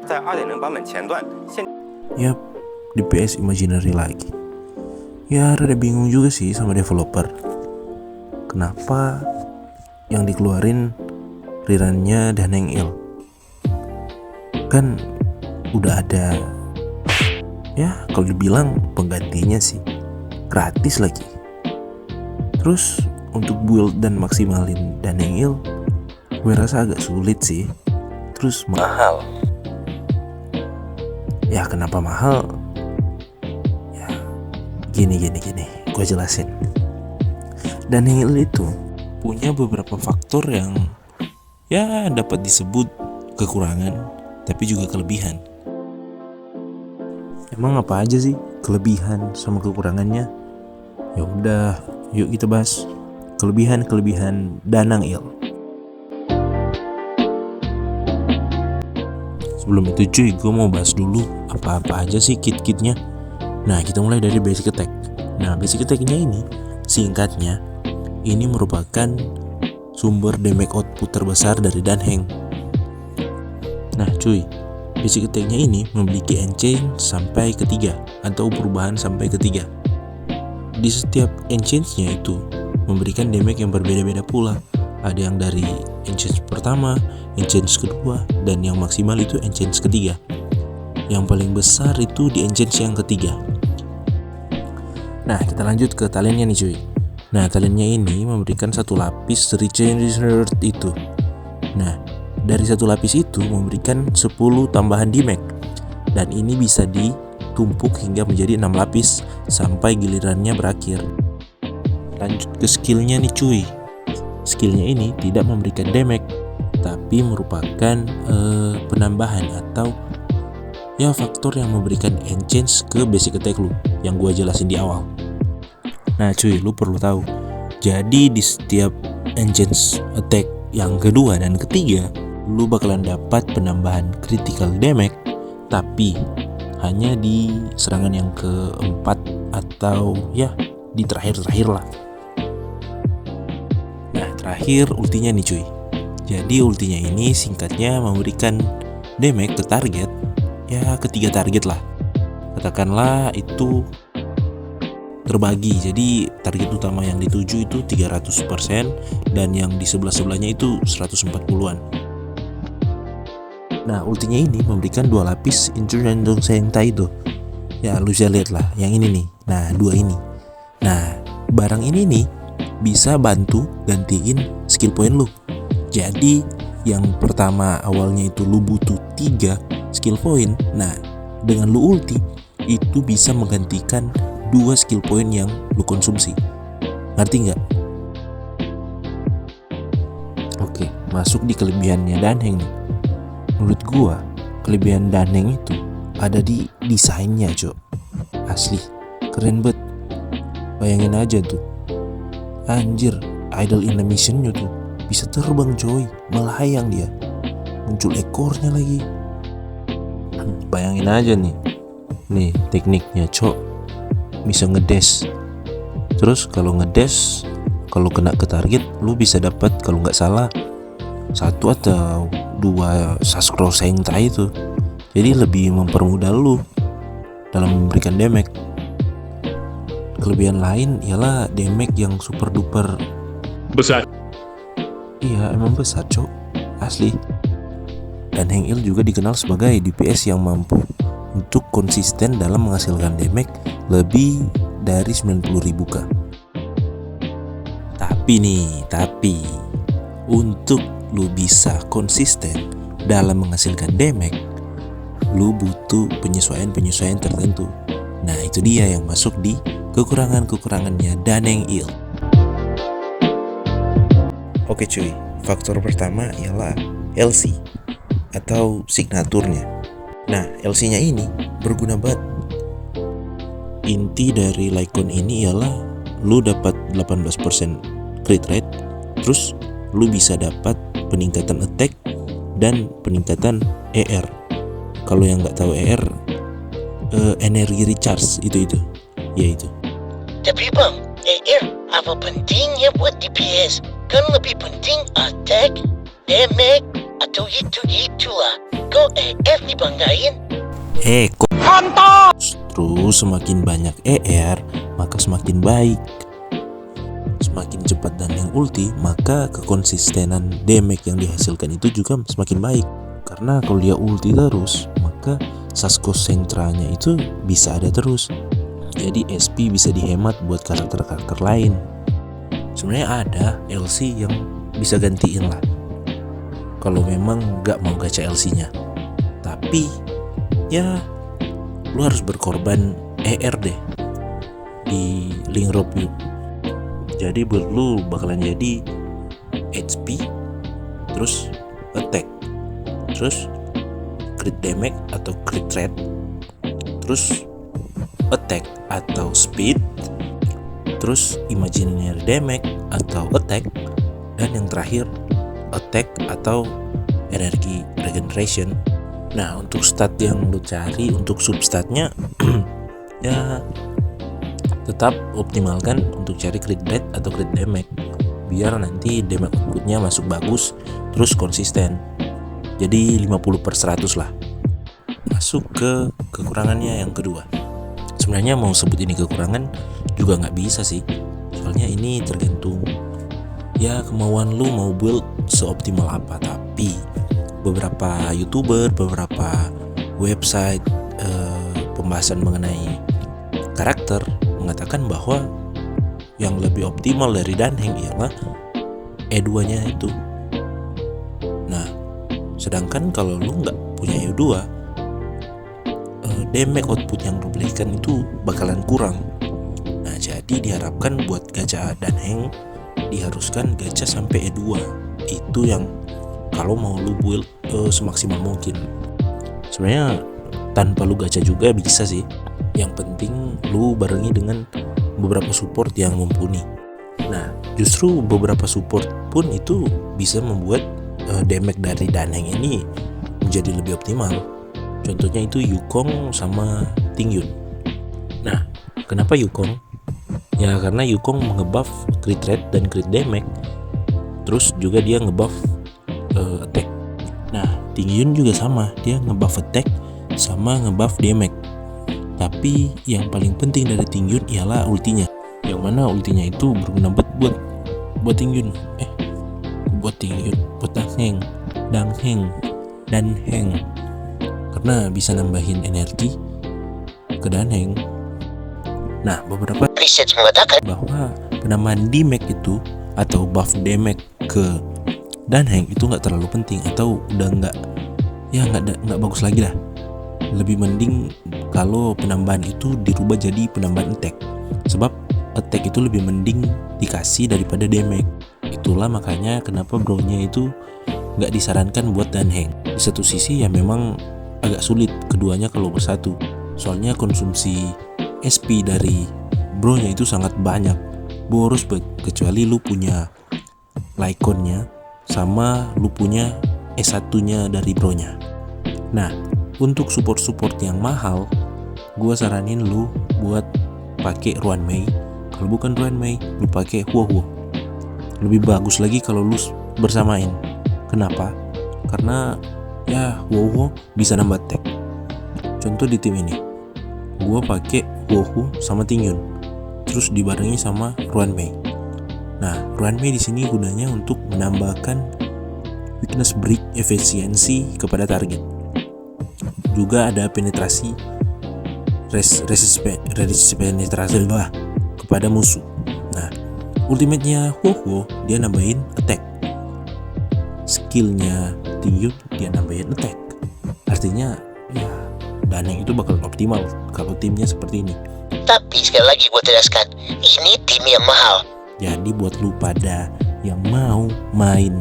在2.0版本前段，现 Yap, DPS Imaginary lagi. Ya rada bingung juga sih sama developer. Kenapa yang dikeluarin rerunnya Daneng Il? Kan udah ada, ya kalau dibilang penggantinya sih gratis lagi. Terus untuk build dan maksimalin Daneng Il, gue rasa agak sulit sih. Terus mahal. Ya kenapa mahal? Ya gini, gue jelasin. Daneng Il itu punya beberapa faktor yang ya dapat disebut kekurangan, tapi juga kelebihan. Emang apa aja sih kelebihan sama kekurangannya? Ya udah, yuk kita bahas kelebihan Daneng Il. Sebelum itu cuy, gue mau bahas dulu apa-apa aja sih kit-kitnya. Nah, kita mulai dari basic attack. Nah, basic attacknya ini, singkatnya, ini merupakan sumber damage output terbesar dari Daneng. Nah cuy, basic attacknya ini memiliki enchant sampai ketiga atau perubahan sampai ketiga. Di setiap enchantnya itu memberikan damage yang berbeda-beda pula. Ada yang dari enchant pertama, enchant kedua, dan yang maksimal itu enchant ketiga. Yang paling besar itu di enchant yang ketiga. Nah, kita lanjut ke talentnya nih cuy. Nah, talentnya ini memberikan satu lapis Regenerate itu. Nah, dari satu lapis itu memberikan 10 tambahan damage. Dan ini bisa ditumpuk hingga menjadi 6 lapis sampai gilirannya berakhir. Lanjut ke skillnya nih cuy. Skillnya ini tidak memberikan damage, tapi merupakan penambahan atau ya faktor yang memberikan enchant ke basic attack lu yang gua jelasin di awal. Nah cuy, lu perlu tahu, jadi di setiap enchant attack yang kedua dan ketiga, lu bakalan dapat penambahan critical damage, tapi hanya di serangan yang keempat atau ya di terakhir-terakhir lah. Nah terakhir ultinya nih cuy. Jadi ultinya ini singkatnya memberikan damage ke target, ya ketiga target lah. Katakanlah itu terbagi, jadi target utama yang dituju itu 300% dan yang di sebelah-sebelahnya itu 140-an. Nah ultinya ini memberikan 2 lapis Insurgent Sentai itu. Ya lu bisa lihat lah yang ini nih. Nah 2 ini. Nah barang ini nih bisa bantu gantiin skill point lu. Jadi yang pertama awalnya itu lu butuh 3 skill point. Nah dengan lu ulti itu bisa menggantikan 2 skill point yang lu konsumsi. Ngerti nggak? Oke, masuk di kelebihannya Daneng nih. Menurut gua kelebihan Daneng itu ada di desainnya cok. Asli keren banget. Bayangin aja tuh, anjir, idle animationnya tuh bisa terbang coy, melayang dia, muncul ekornya lagi. Bayangin aja nih tekniknya cok, bisa ngedash. Terus kalau ngedash, kalau kena ke target, lu bisa dapat kalau nggak salah 1 atau 2 Sascrow Sentai itu. Jadi lebih mempermudah lu dalam memberikan damage. Kelebihan lain ialah damage yang super duper besar. Iya emang besar cok, asli. Daneng Il juga dikenal sebagai DPS yang mampu untuk konsisten dalam menghasilkan damage lebih dari 90.000 k. Tapi untuk lu bisa konsisten dalam menghasilkan damage, lu butuh penyesuaian tertentu. Nah itu dia yang masuk di kekurangannya Daneng Il. Oke cuy, faktor pertama ialah LC atau signaturnya. Nah LC-nya ini berguna banget. Inti dari Lycon ini ialah lu dapat 18% crit rate, terus lu bisa dapat peningkatan attack dan peningkatan ER. Kalau yang nggak tahu ER, energi recharge itu ya itu. Tapi bang, ER apa pentingnya buat DPS? Kan lebih penting attack, damage, atau itu-itulah. Kok ER dibanggain? Kok justru semakin banyak ER maka semakin baik. Semakin cepat dan yang ulti, maka kekonsistenan damage yang dihasilkan itu juga semakin baik. Karena kalau dia ulti terus, maka Sasco sentranya itu bisa ada terus. Jadi SP bisa dihemat buat karakter-karakter lain. Sebenarnya ada LC yang bisa gantiin lah, kalau memang nggak mau gacha LC-nya. Tapi ya lu harus berkorban ER deh di link rope you. Jadi build lu bakalan jadi HP, terus attack, terus crit damage atau crit rate, terus attack atau speed, terus imaginary damage atau attack, dan yang terakhir attack atau energi regeneration. Nah, untuk stat yang lu cari, untuk substatnya ya tetap optimalkan untuk cari crit rate atau crit damage, biar nanti damage outputnya masuk bagus terus konsisten. Jadi 50/100 lah. Masuk ke kekurangannya yang kedua. Sebenarnya mau sebut ini kekurangan juga nggak bisa sih, soalnya ini tergantung ya kemauan lu mau build seoptimal apa. Tapi beberapa youtuber, beberapa website pembahasan mengenai karakter mengatakan bahwa yang lebih optimal dari Danheng ialah E2 nya itu. Nah, sedangkan kalau lu nggak punya E2, damage output yang lu belikan itu bakalan kurang. Nah, jadi diharapkan buat gacha Danheng diharuskan gacha sampai E2. Itu yang kalau mau lu build semaksimal mungkin. Sebenarnya tanpa lu gacha juga bisa sih. Yang penting lu barengi dengan beberapa support yang mumpuni. Nah, justru beberapa support pun itu bisa membuat damage dari Danheng ini menjadi lebih optimal. Contohnya itu Yukong sama Tingyun. Nah, kenapa Yukong? Ya karena Yukong ngebuff crit rate dan crit damage. Terus juga dia ngebuff attack. Nah, Tingyun juga sama, dia ngebuff attack sama ngebuff damage. Tapi yang paling penting dari Tingyun ialah ultinya. Yang mana ultinya itu berguna buat Tingyun. Buat Danheng. Karena bisa nambahin energi ke Danheng. Nah, beberapa Riset mengatakan bahwa penambahan damage itu atau buff damage ke Danheng itu nggak terlalu penting, atau udah nggak bagus lagi lah. Lebih mending kalau penambahan itu dirubah jadi penambahan attack, sebab attack itu lebih mending dikasih daripada damage. Itulah makanya kenapa bronya itu nggak disarankan buat Danheng. Di satu sisi ya memang agak sulit keduanya kalau bersatu, soalnya konsumsi SP dari bronya itu sangat banyak, boros kecuali lu punya Lyconnya sama lu punya S1 nya dari bronya. Nah, untuk support yang mahal, gua saranin lu buat pakai Ruanmei. Kalau bukan Ruanmei, lu pakai Huohuo. Lebih bagus lagi kalau lu bersamain. Kenapa? Karena ya Huohuo bisa nambah attack. Contoh di tim ini, gua pakai Huohuo sama Tingyun, terus dibarengi sama Ruanmei. Nah, Ruanmei di sini gunanya untuk menambahkan weakness break efisiensi kepada target. Juga ada penetrasi resist penetrasi kepada musuh. Nah, ultimate-nya Huohuo dia nambahin attack. Skillnya Tingyun dia nambahin attack. Artinya ya Danheng itu bakal optimal kalau timnya seperti ini. Tapi sekali lagi gue tegaskan, ini tim yang mahal. Jadi buat lu pada yang mau main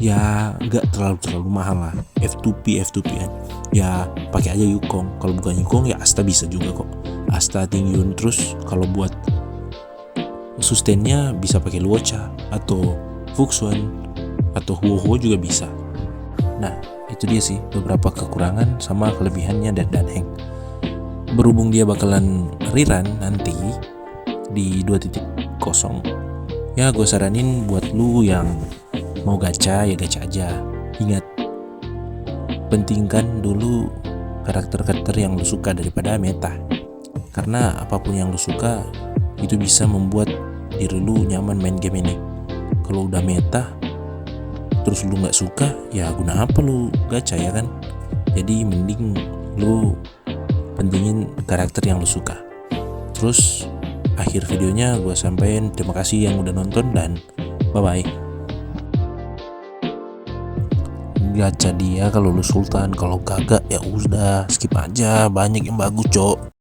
ya nggak terlalu mahal lah, F2P kan, ya pakai aja Yukong. Kalau bukan Yukong ya Asta bisa juga kok, Asta, Tingyun. Terus kalau buat sustainnya bisa pakai Luocha atau Fuxuan atau Huohuo juga bisa. Nah, itu dia sih beberapa kekurangan sama kelebihannya dari Danheng. Berhubung dia bakalan rerun nanti di 2.0, ya gue saranin buat lu yang mau gacha ya gacha aja. Ingat, pentingkan dulu karakter-karakter yang lu suka daripada meta. Karena apapun yang lu suka itu bisa membuat diri lu nyaman main game ini. Kalau udah meta terus lu nggak suka, ya guna apa lu gacha, ya kan? Jadi mending lu pentingin karakter yang lu suka. Terus akhir videonya gue sampein terima kasih yang udah nonton dan bye bye. Gacha dia kalau lu sultan, kalau kagak ya udah skip aja, banyak yang bagus cok.